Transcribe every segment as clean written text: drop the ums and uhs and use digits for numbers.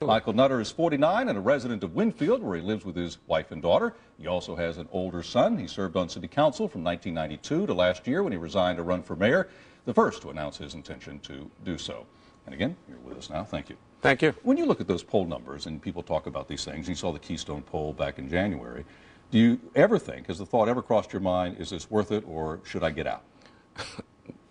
Michael Nutter is 49 and a resident of Winfield, where he lives with his wife and daughter. He also has an older son. He served on city council from 1992 to last year when he resigned to run for mayor, the first to announce his intention to do so. And again, you're with us now. Thank you. Thank you. When you look at those poll numbers and people talk about these things, you saw the Keystone poll back in January, do you ever think, has the thought ever crossed your mind, is this worth it or should I get out?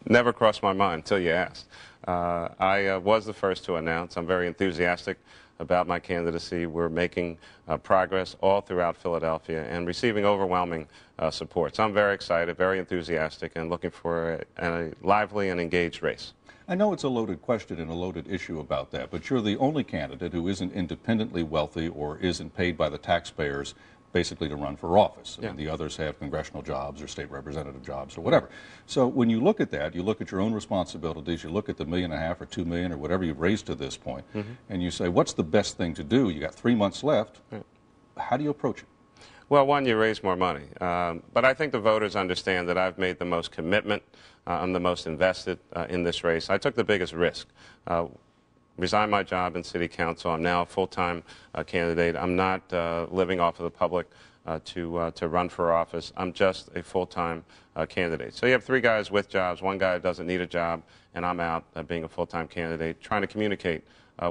Never crossed my mind until you asked. I was the first to announce. I'm very enthusiastic about my candidacy. We're making progress all throughout Philadelphia and receiving overwhelming support. So I'm very excited, very enthusiastic, and looking for a lively and engaged race. I know it's a loaded question and a loaded issue about that, but you're the only candidate who isn't independently wealthy or isn't paid by the taxpayers basically to run for office. I mean, the others have congressional jobs or state representative jobs or whatever. So when you look at that, you look at your own responsibilities, you look at the $1.5 million or $2 million or whatever you've raised to this point, and you say, what's the best thing to do? You got 3 months left. How do you approach it? Well, one, you raise more money. But I think the voters understand that I've made the most commitment. I'm the most invested in this race. I took the biggest risk. Resigned my job in city council. I'm now a full-time candidate. I'm not living off of the public to run for office. I'm just a full-time candidate. So you have 3 guys with jobs, 1 guy doesn't need a job, and I'm out being a full-time candidate, trying to communicate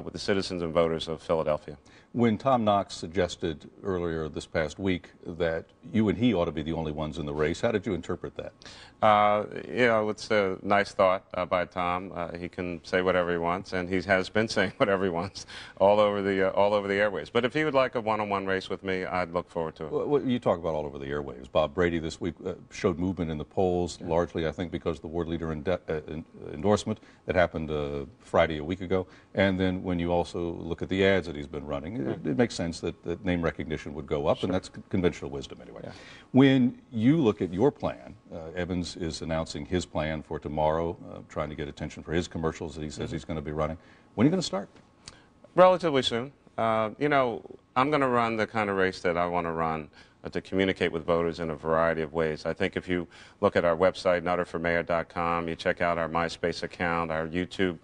with the citizens and voters of Philadelphia. When Tom Knox suggested earlier this past week that you and he ought to be the only ones in the race, how did you interpret that? You know, it's a nice thought by Tom. He can say whatever he wants, and he has been saying whatever he wants all over the airways. But if he would like a one-on-one race with me, I'd look forward to it. Well, you talk about all over the airwaves. Bob Brady this week showed movement in the polls, largely, I think, because of the ward leader endorsement that happened Friday a week ago. And then when you also look at the ads that he's been running, it makes sense that name recognition would go up, and that's conventional wisdom anyway. When you look at your plan, Evans is announcing his plan for tomorrow, trying to get attention for his commercials that he says he's going to be running. When are you going to start? Relatively soon. You know, I'm going to run the kind of race that I want to run to communicate with voters in a variety of ways. I think if you look at our website, nutterformayor.com, you check out our MySpace account, our YouTube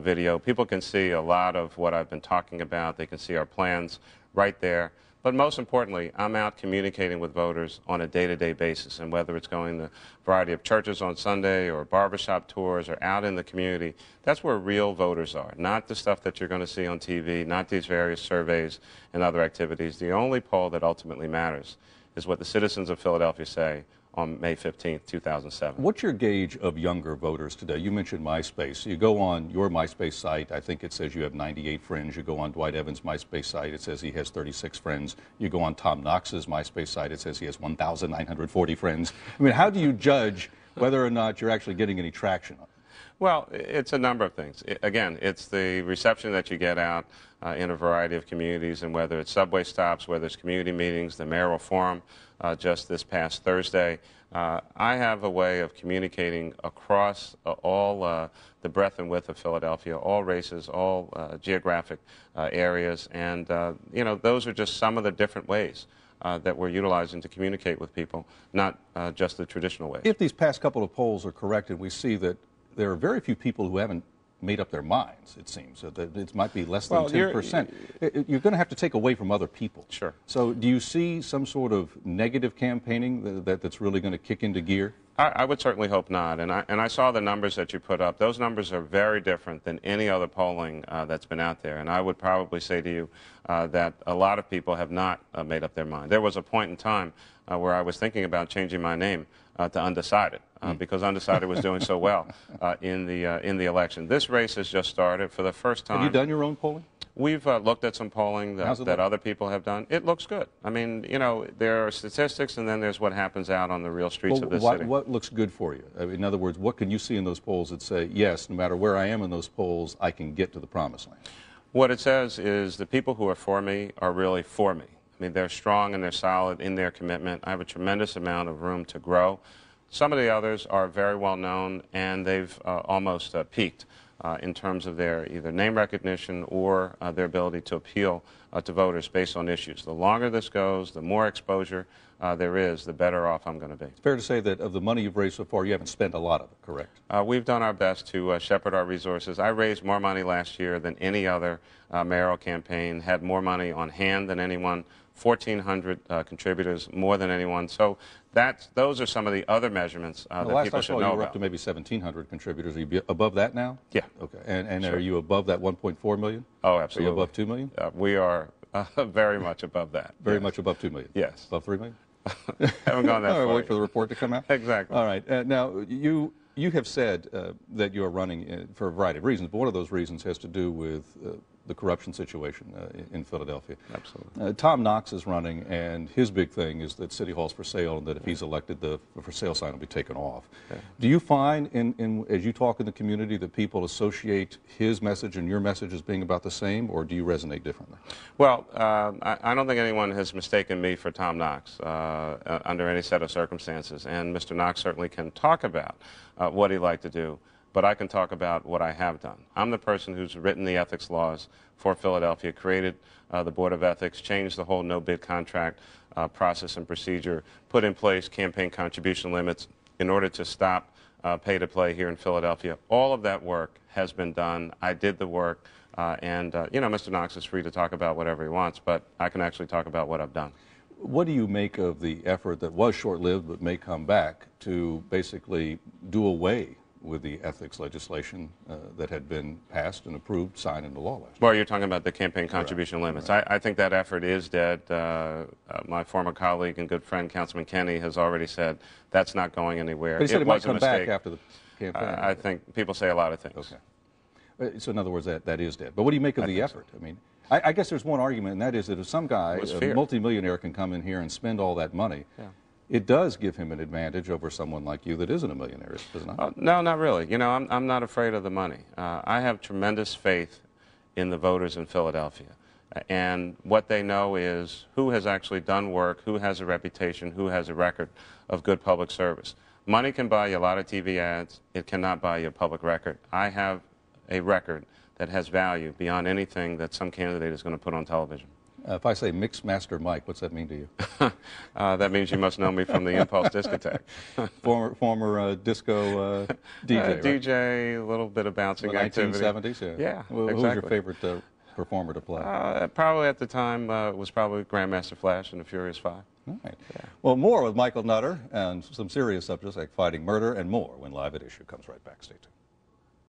video, people can see a lot of what I've been talking about. They can see our plans right there. But most importantly, I'm out communicating with voters on a day-to-day basis, and whether it's going to a variety of churches on Sunday or barbershop tours or out in the community, that's where real voters are, not the stuff that you're going to see on TV, not these various surveys and other activities. The only poll that ultimately matters is what the citizens of Philadelphia say on May 15th, 2007. What's your gauge of younger voters today? You mentioned MySpace. You go on your MySpace site, I think it says you have 98 friends. You go on Dwight Evans' MySpace site, it says he has 36 friends. You go on Tom Knox's MySpace site, it says he has 1,940 friends. I mean, how do you judge whether or not you're actually getting any traction on it? Well, it's a number of things. Again, it's the reception that you get out in a variety of communities, and whether it's subway stops, whether it's community meetings, the mayoral forum just this past Thursday. I have a way of communicating across all the breadth and width of Philadelphia, all races, all geographic areas, and you know, those are just some of the different ways that we're utilizing to communicate with people, not just the traditional ways. If these past couple of polls are correct and we see that there are very few people who haven't made up their minds, it seems. So that it might be less than 10%. You're going to have to take away from other people. Sure. So do you see some sort of negative campaigning that's really going to kick into gear? I would certainly hope not. And I saw the numbers that you put up. Those numbers are very different than any other polling that's been out there. And I would probably say to you that a lot of people have not made up their mind. There was a point in time where I was thinking about changing my name to Undecided because Undecided was doing so well in the election. This race has just started for the first time. Have you done your own polling? We've looked at some polling that other people have done. It looks good. I mean, you know, there are statistics, and then there's what happens out on the real streets of this city. What looks good for you? I mean, in other words, what can you see in those polls that say, yes, no matter where I am in those polls, I can get to the promised land? What it says is the people who are for me are really for me. I mean, they're strong and they're solid in their commitment. I have a tremendous amount of room to grow. Some of the others are very well known, and they've almost peaked in terms of their either name recognition or their ability to appeal to voters based on issues. The longer this goes, the more exposure there is, the better off I'm going to be. It's fair to say that of the money you've raised so far, you haven't spent a lot of it, correct? We've done our best to shepherd our resources. I raised more money last year than any other mayoral campaign, had more money on hand than anyone, 1,400 contributors, more than anyone. So those are some of the other measurements that people should know you were about. up to maybe 1,700 contributors. Are you above that now? Yeah. Okay. And Sure. Are you above that 1.4 million? Oh, absolutely. Are you above 2 million? We are very much above that. Very yes. much above 2 million? Yes. Above 3 million? Haven't gone that All right, far. wait for the report to come out? Exactly. All right. Now, you have said that you're running for a variety of reasons, but one of those reasons has to do with the corruption situation in Philadelphia. Absolutely. Tom Knox is running, and his big thing is that City Hall's for sale, and that if he's elected, the for sale sign will be taken off. Yeah. Do you find, as you talk in the community, that people associate his message and your message as being about the same, or do you resonate differently? Well, I don't think anyone has mistaken me for Tom Knox under any set of circumstances, and Mr. Knox certainly can talk about what he'd like to do, but I can talk about what I have done. I'm the person who's written the ethics laws for Philadelphia, created the Board of Ethics, changed the whole no-bid contract process and procedure, put in place campaign contribution limits in order to stop pay-to-play here in Philadelphia. All of that work has been done. I did the work, and you know, Mr. Knox is free to talk about whatever he wants, but I can actually talk about what I've done. What do you make of the effort that was short-lived but may come back to basically do away with the ethics legislation that had been passed and approved, signed into law last year? Well, you're talking about the campaign contribution limits. Right. I think that effort is dead. My former colleague and good friend, Councilman Kenny, has already said that's not going anywhere. But he said it might was a come back mistake. after the campaign. I think people say a lot of things. Okay. So in other words, that is dead. But what do you make of the effort? So. I mean, I guess there's one argument, and that is that if some guy, a multimillionaire, can come in here and spend all that money, it does give him an advantage over someone like you that isn't a millionaire, does it not? No, not really. You know, I'm not afraid of the money. I have tremendous faith in the voters in Philadelphia. And what they know is who has actually done work, who has a reputation, who has a record of good public service. Money can buy you a lot of TV ads. It cannot buy you a public record. I have a record that has value beyond anything that some candidate is going to put on television. If I say Mixmaster Mike, what's that mean to you? That means you must know me from the Impulse Discotheque. former disco DJ, right? DJ, a little bit of bouncing activity. 1970s, yeah. Yeah, well, exactly. Who was your favorite performer to play? Probably at the time was probably Grandmaster Flash and the Furious Five. All right. Yeah. Well, more with Michael Nutter and some serious subjects like fighting murder and more when Live at Issue comes right back. Stay tuned.